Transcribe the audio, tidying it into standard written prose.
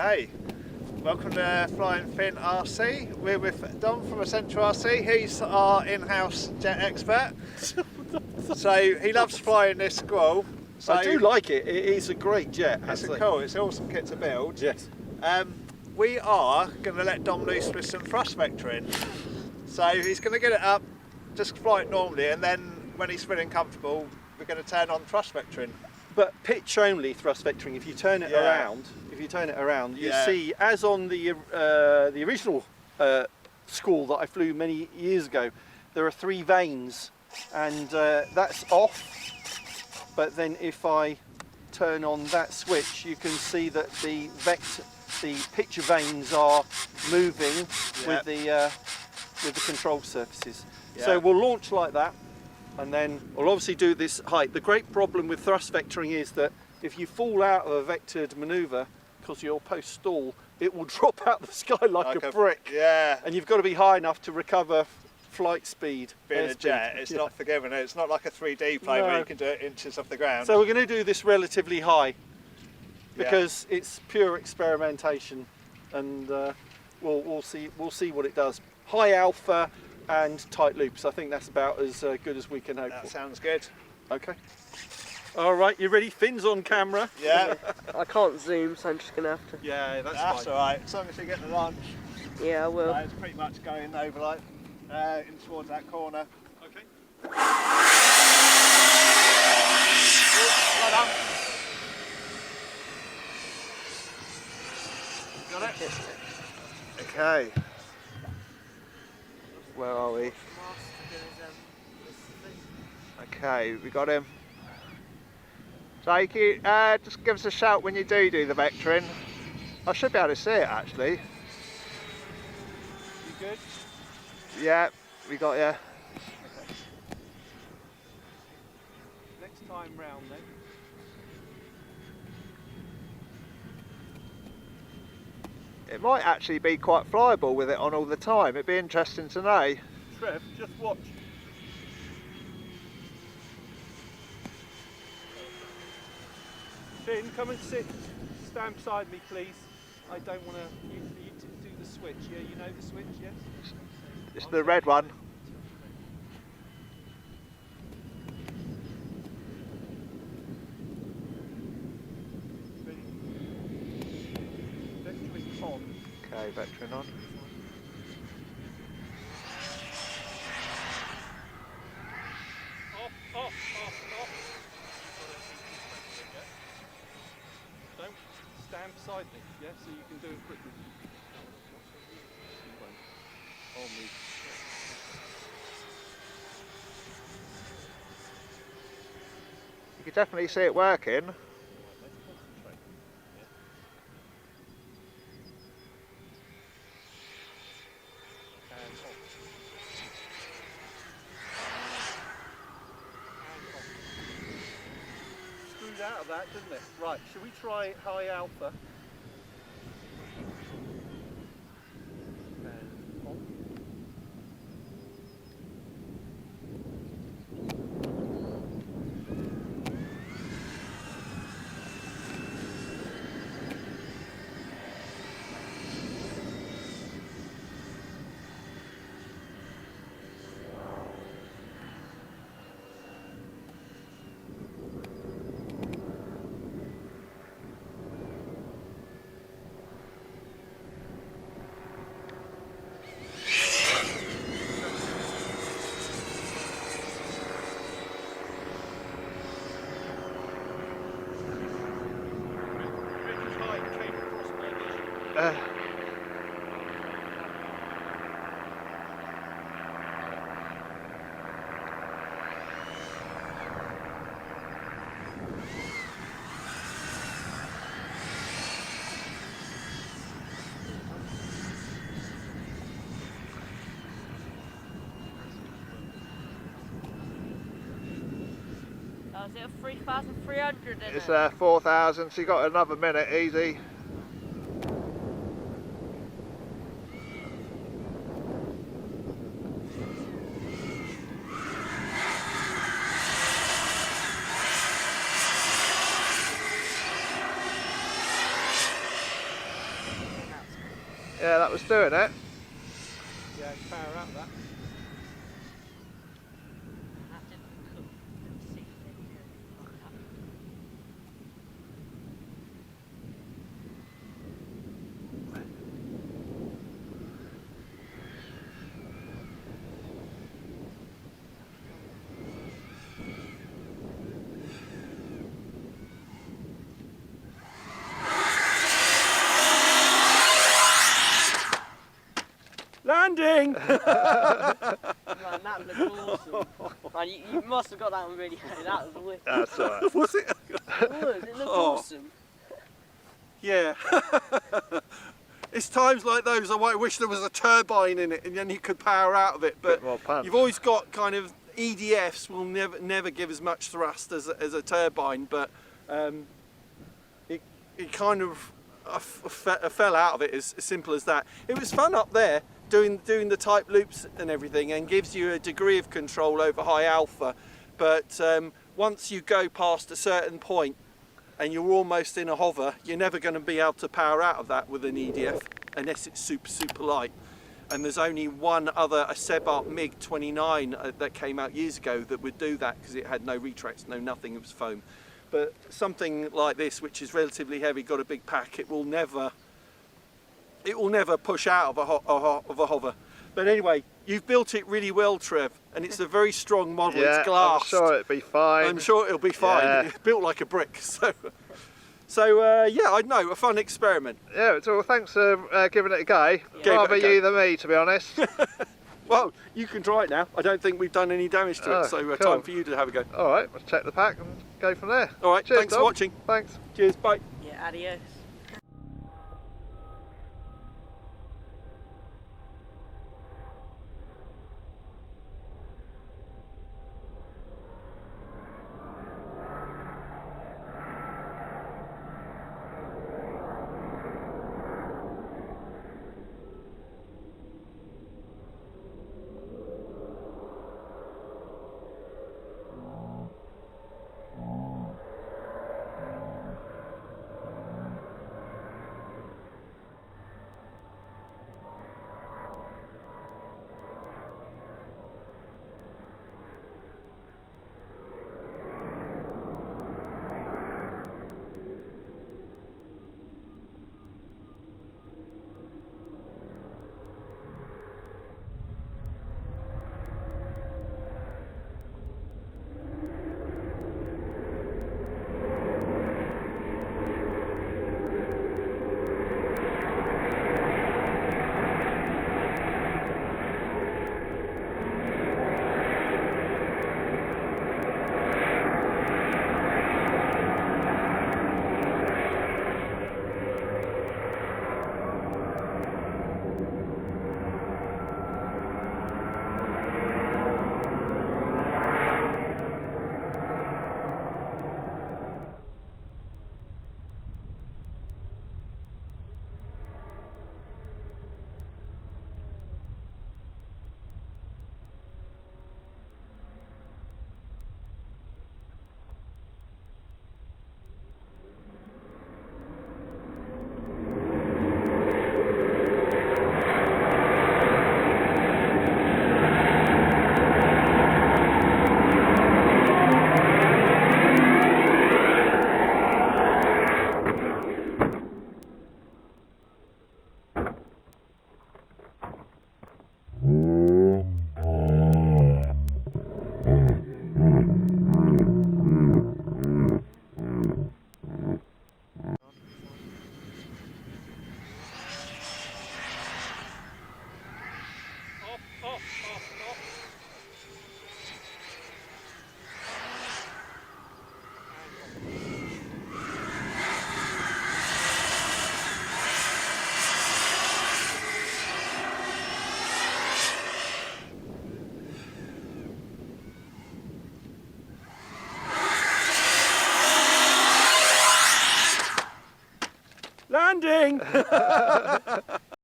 Okay, welcome to Flying Fin RC. We're with Dom from Essential RC. He's our in-house jet expert. So he loves flying this Squall. So I do like it. It is a great jet. It's cool. It's an awesome kit to build. Yes. We are going to let Dom loose with some thrust vectoring. So he's going to get it up, just fly it normally, and then when he's feeling comfortable, we're going to turn on thrust vectoring. But pitch only thrust vectoring. If you turn it around, you see, as on the original Squall that I flew many years ago, there are 3 vanes, and that's off. But then if I turn on that switch, you can see that the picture vanes are moving with the control surfaces. So we'll launch like that, and then we'll obviously do this height. The great problem with thrust vectoring is that if you fall out of a vectored manoeuvre, because you're post-stall, it will drop out the sky like a brick. Yeah. And you've got to be high enough to recover flight speed. Being a jet, it's not forgiving. It's not like a 3D plane where you can do it inches off the ground. So we're going to do this relatively high because it's pure experimentation, and we'll see what it does. High alpha and tight loops. I think that's about as good as we can hope for. That sounds good. Okay. All right, you ready? Fins on camera. Yeah. I can't zoom, so I'm just going to have to... Yeah, that's all right. As long as you get the launch. Yeah, I will. It's pretty much going over like in towards that corner. Okay. Well done. Got it? Okay. Where are we? Okay, we got him. So you can, just give us a shout when you do the vectoring. I should be able to see it actually. You good? Yeah, we got you. Okay. Next time round then. It might actually be quite flyable with it on all the time. It'd be interesting to know. Trev, just watch. Finn, come and sit. Stand beside me, please. I don't want you to do the switch. Yeah, you know the switch, yes? It's the red one. Ready? Vectoring on. Okay, vectoring on. Off. Don't stand beside me, yeah, so you can do it quickly. I'll move. You can definitely see it working. Out of that, didn't it? Right, should we try high alpha? And on. Is it 3,300 in It's it? 4,000, so you got another minute, easy. Yeah, that was doing it. Yeah, power out that. Landing! Man, that looked awesome. Man, you must have got that one really high. That was wicked. That's alright. Was it? It was. It looked awesome. Yeah. It's times like those I might wish there was a turbine in it and then you could power out of it, but Bit more punch. you've always got kind of EDFs will never give as much thrust as a turbine, but it kind of I fell out of it as simple as that. It was fun up there doing the type loops and everything, and gives you a degree of control over high alpha, but once you go past a certain point and you're almost in a hover, you're never going to be able to power out of that with an EDF unless it's super light. And there's only one other, a Sebart MiG 29 that came out years ago that would do that, because it had no retracts, no nothing, it was foam. But something like this, which is relatively heavy, got a big pack, it will never push out of a hover. But anyway, you've built it really well, Trev, and it's a very strong model. Yeah, it's glassed. I'm sure it'll be fine. I'm sure it'll be fine. Yeah. It's built like a brick. So yeah, I know, a fun experiment. Yeah, so well, thanks for giving it a go. Yeah. Rather Gave it a you go. than me, to be honest. Well, you can try it now. I don't think we've done any damage to Oh, it, so cool. time for you to have a go. Alright, let's check the pack and go from there. All right, Cheers, thanks for Dom. watching. Thanks. Cheers, bye. Yeah, adios. Landing!